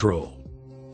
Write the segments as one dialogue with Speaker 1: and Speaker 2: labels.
Speaker 1: Control.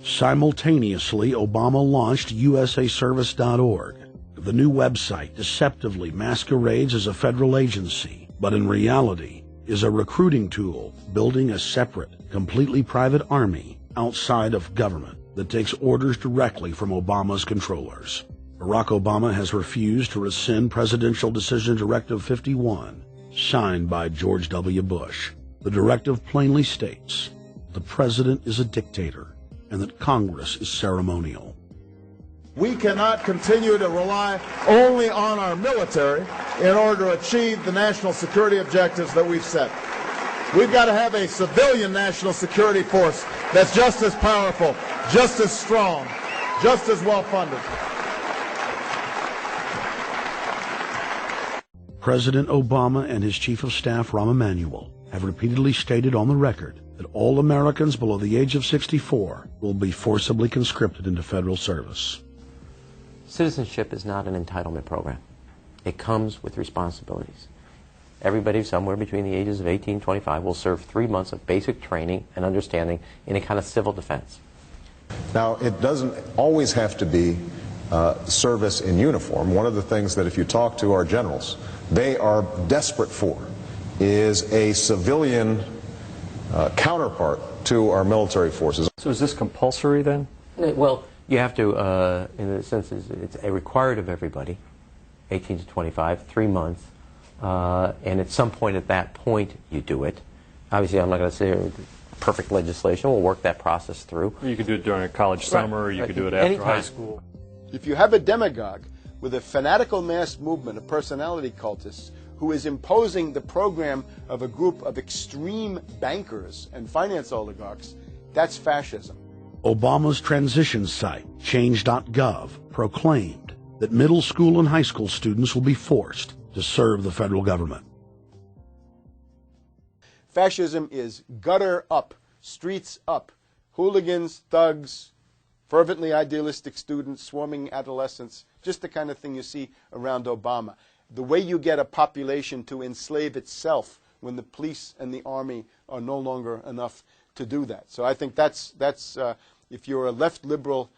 Speaker 1: Simultaneously, Obama launched USAService.org. The new website deceptively masquerades as a federal agency, but in reality is a recruiting tool building a separate, completely private army outside of government that takes orders directly from Obama's controllers. Barack Obama has refused to rescind Presidential Decision Directive 51, signed by George W. Bush. The directive plainly states the president is a dictator and that Congress is ceremonial.
Speaker 2: We cannot continue to rely only on our military in order to achieve the national security objectives that we've set. We've got to have a civilian national security force that's just as powerful, just as strong, just as well funded.
Speaker 1: President Obama and his Chief of Staff, Rahm Emanuel, have repeatedly stated on the record that all Americans below the age of 64 will be forcibly conscripted into federal service.
Speaker 3: Citizenship is not an entitlement program. It comes with responsibilities. Everybody somewhere between the ages of 18 and 25 will serve 3 months of basic training and understanding in a kind of civil defense.
Speaker 4: Now, it doesn't always have to be service in uniform. One of the things that if you talk to our generals, they are desperate for is a civilian counterpart to our military forces.
Speaker 5: So is this compulsory then?
Speaker 3: Well, you have to, in a sense, it's a required of everybody, 18 to 25, 3 months, and at some point at that point you do it. Obviously, I'm not going to say perfect legislation. We'll work that process through.
Speaker 5: You could do it during a college summer, or you could do it after high school.
Speaker 2: If you have a demagogue with a fanatical mass movement of personality cultists who is imposing the program of a group of extreme bankers and finance oligarchs, that's fascism.
Speaker 1: Obama's transition site, change.gov, proclaimed that middle school and high school students will be forced to serve the federal government.
Speaker 2: Fascism is gutter up, streets up, hooligans, thugs, fervently idealistic students, swarming adolescents, just the kind of thing you see around Obama. The way you get a population to enslave itself when the police and the army are no longer enough to do that. So I think that's if you're a left liberal,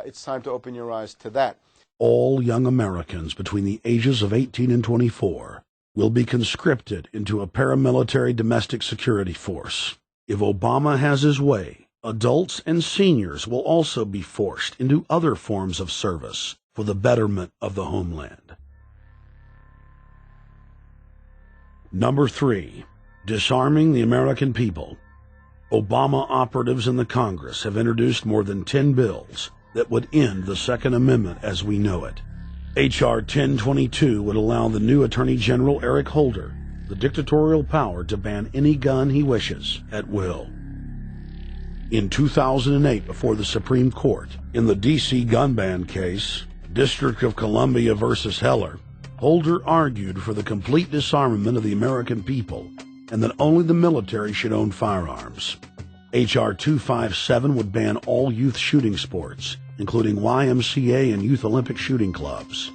Speaker 2: it's time to open your eyes to that.
Speaker 1: All young Americans between the ages of 18 and 24 will be conscripted into a paramilitary domestic security force. If Obama has his way, adults and seniors will also be forced into other forms of service for the betterment of the homeland. Number 3, disarming the American people. Obama operatives in the Congress have introduced more than 10 bills that would end the Second Amendment as we know it. H.R. 1022 would allow the new Attorney General Eric Holder the dictatorial power to ban any gun he wishes at will. In 2008, before the Supreme Court, in the D.C. gun ban case, District of Columbia versus Heller, Holder argued for the complete disarmament of the American people and that only the military should own firearms. H.R. 257 would ban all youth shooting sports, including YMCA and Youth Olympic shooting clubs.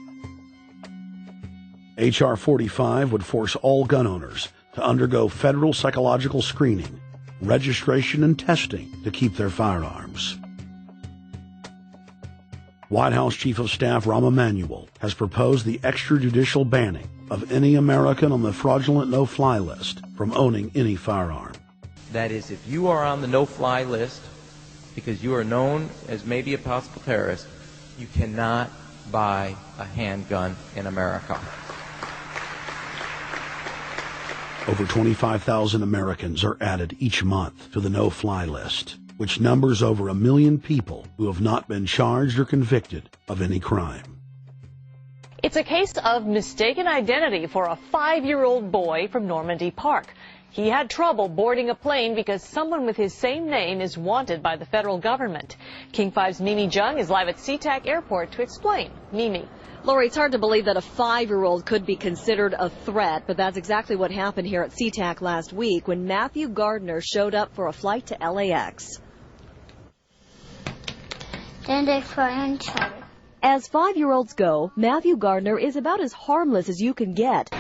Speaker 1: H.R. 45 would force all gun owners to undergo federal psychological screening, registration, and testing to keep their firearms. White House Chief of Staff Rahm Emanuel has proposed the extrajudicial banning of any American on the fraudulent no-fly list from owning any firearm.
Speaker 6: That is, if you are on the no-fly list because you are known as maybe a possible terrorist, you cannot buy a handgun in America.
Speaker 1: Over 25,000 Americans are added each month to the no-fly list, which numbers over 1 million people who have not been charged or convicted of any crime.
Speaker 7: It's a case of mistaken identity for a 5-year-old boy from Normandy Park. He had trouble boarding a plane because someone with his same name is wanted by the federal government. King 5's Mimi Jung is live at SeaTac Airport to explain. Mimi.
Speaker 8: Lori, it's hard to believe that a 5-year-old could be considered a threat, but that's exactly what happened here at SeaTac last week when Matthew Gardner showed up for a flight to LAX. As 5-year-olds go, Matthew Gardner is about as harmless as you can get.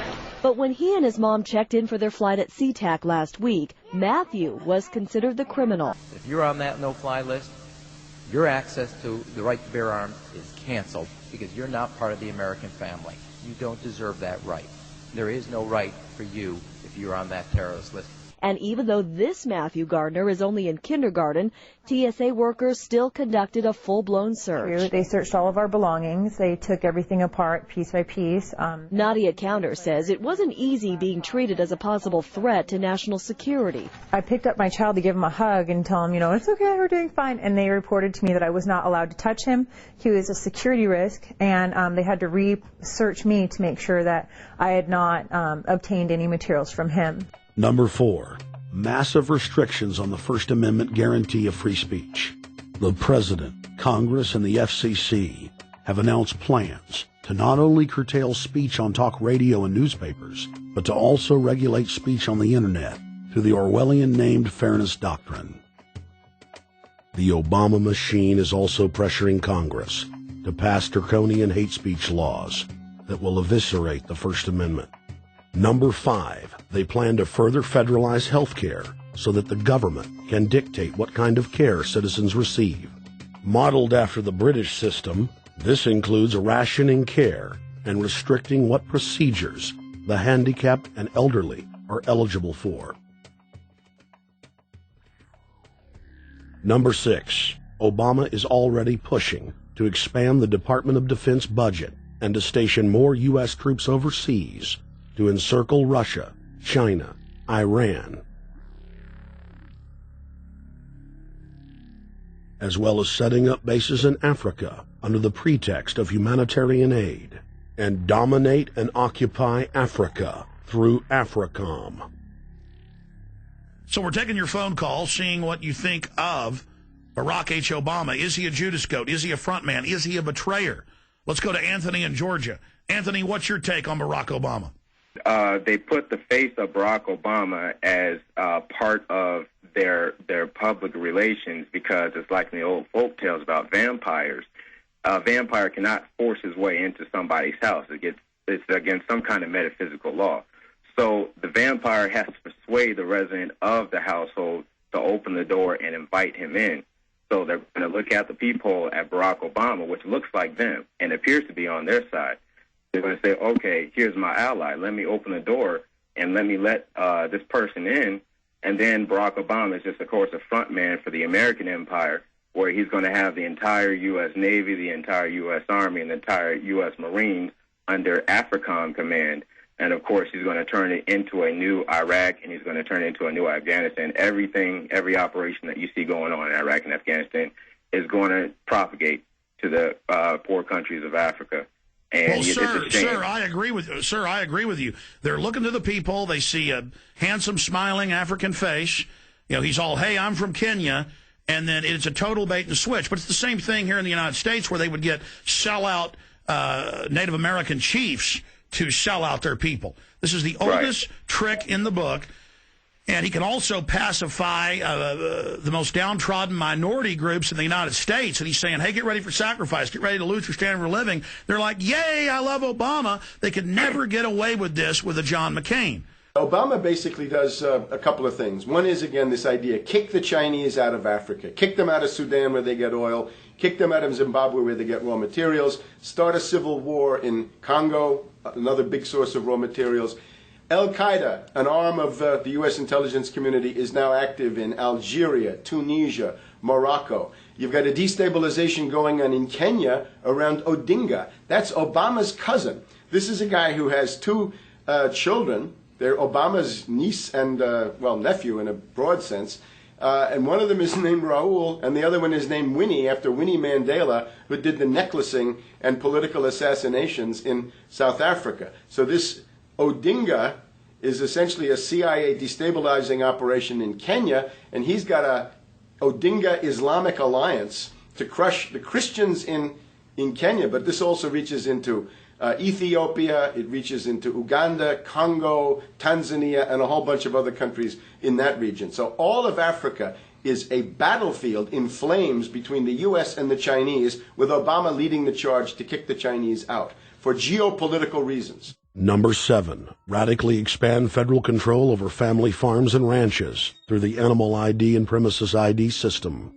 Speaker 8: But when he and his mom checked in for their flight at SeaTac last week, Matthew was considered the criminal.
Speaker 6: If you're on that no-fly list, your access to the right to bear arms is canceled because you're not part of the American family. You don't deserve that right. There is no right for you if you're on that terrorist list.
Speaker 8: And even though this Matthew Gardner is only in kindergarten, TSA workers still conducted a full-blown search.
Speaker 9: They searched all of our belongings. They took everything apart piece by piece.
Speaker 8: Nadia Counter says it wasn't easy being treated as a possible threat to national security.
Speaker 9: I picked up my child to give him a hug and tell him, it's okay, we're doing fine. And they reported to me that I was not allowed to touch him. He was a security risk, and they had to research me to make sure that I had not obtained any materials from him.
Speaker 1: Number 4, massive restrictions on the First Amendment guarantee of free speech. The President, Congress, and the FCC have announced plans to not only curtail speech on talk radio and newspapers, but to also regulate speech on the Internet through the Orwellian-named Fairness Doctrine. The Obama machine is also pressuring Congress to pass draconian hate speech laws that will eviscerate the First Amendment. Number 5, they plan to further federalize health care so that the government can dictate what kind of care citizens receive. Modeled after the British system, this includes rationing care and restricting what procedures the handicapped and elderly are eligible for. Number 6, Obama is already pushing to expand the Department of Defense budget and to station more U.S. troops overseas to encircle Russia, China, Iran, as well as setting up bases in Africa under the pretext of humanitarian aid, and dominate and occupy Africa through AFRICOM.
Speaker 10: So we're taking your phone call, seeing what you think of Barack H. Obama. Is he a Judas goat? Is he a front man? Is he a betrayer? Let's go to Anthony in Georgia. Anthony, what's your take on Barack Obama?
Speaker 11: They put the face of Barack Obama as part of their public relations because it's like in the old folk tales about vampires. A vampire cannot force his way into somebody's house. It's against some kind of metaphysical law. So the vampire has to persuade the resident of the household to open the door and invite him in. So they're going to look at the peephole at Barack Obama, which looks like them and appears to be on their side. They're going to say, okay, here's my ally. Let me open the door and let me let this person in. And then Barack Obama is just, of course, a front man for the American empire, where he's going to have the entire U.S. Navy, the entire U.S. Army, and the entire U.S. Marines under AFRICOM command. And, of course, he's going to turn it into a new Iraq, and he's going to turn it into a new Afghanistan. Every operation that you see going on in Iraq and Afghanistan is going to propagate to the poor countries of Africa. And
Speaker 10: well, sir, I agree with you. They're looking to the people. They see a handsome, smiling African face. He's all, hey, I'm from Kenya. And then it's a total bait and switch. But it's the same thing here in the United States where they would get sellout Native American chiefs to sell out their people. This is the oldest trick in the book. And he can also pacify the most downtrodden minority groups in the United States. And he's saying, hey, get ready for sacrifice. Get ready to lose your standard of living. They're like, yay, I love Obama. They could never get away with this with a John McCain.
Speaker 2: Obama basically does a couple of things. One is, again, this idea, kick the Chinese out of Africa. Kick them out of Sudan where they get oil. Kick them out of Zimbabwe where they get raw materials. Start a civil war in Congo, another big source of raw materials. Al-Qaeda, an arm of the U.S. intelligence community, is now active in Algeria, Tunisia, Morocco. You've got a destabilization going on in Kenya around Odinga. That's Obama's cousin. This is a guy who has two children. They're Obama's niece and, nephew in a broad sense. And one of them is named Raul, and the other one is named Winnie, after Winnie Mandela, who did the necklacing and political assassinations in South Africa. So this Odinga is essentially a CIA destabilizing operation in Kenya, and he's got a Odinga Islamic Alliance to crush the Christians in Kenya, but this also reaches into Ethiopia, it reaches into Uganda, Congo, Tanzania, and a whole bunch of other countries in that region. So all of Africa is a battlefield in flames between the U.S. and the Chinese, with Obama leading the charge to kick the Chinese out for geopolitical reasons.
Speaker 1: Number 7, radically expand federal control over family farms and ranches through the Animal ID and Premises ID system.